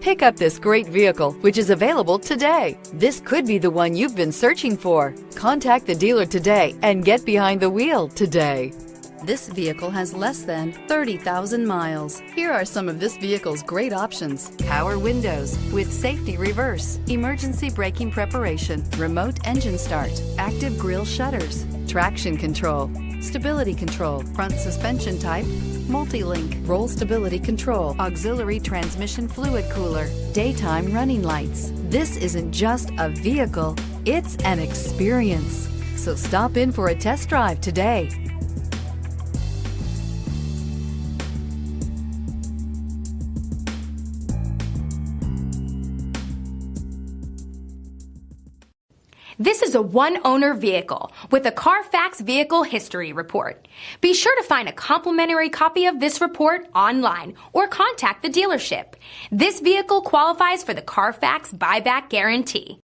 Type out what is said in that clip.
Pick up this great vehicle, which is available today. This could be the one you've been searching for. Contact the dealer today and get behind the wheel today. This vehicle has less than 30,000 miles. Here are some of this vehicle's great options: power windows with safety reverse, emergency braking preparation, remote engine start, active grille shutters, traction control, stability control, front suspension type, multi-link, roll stability control, auxiliary transmission fluid cooler, daytime running lights. This isn't just a vehicle, it's an experience. So stop in for a test drive today. This is a one-owner vehicle with a Carfax Vehicle History Report. Be sure to find a complimentary copy of this report online or contact the dealership. This vehicle qualifies for the Carfax Buyback Guarantee.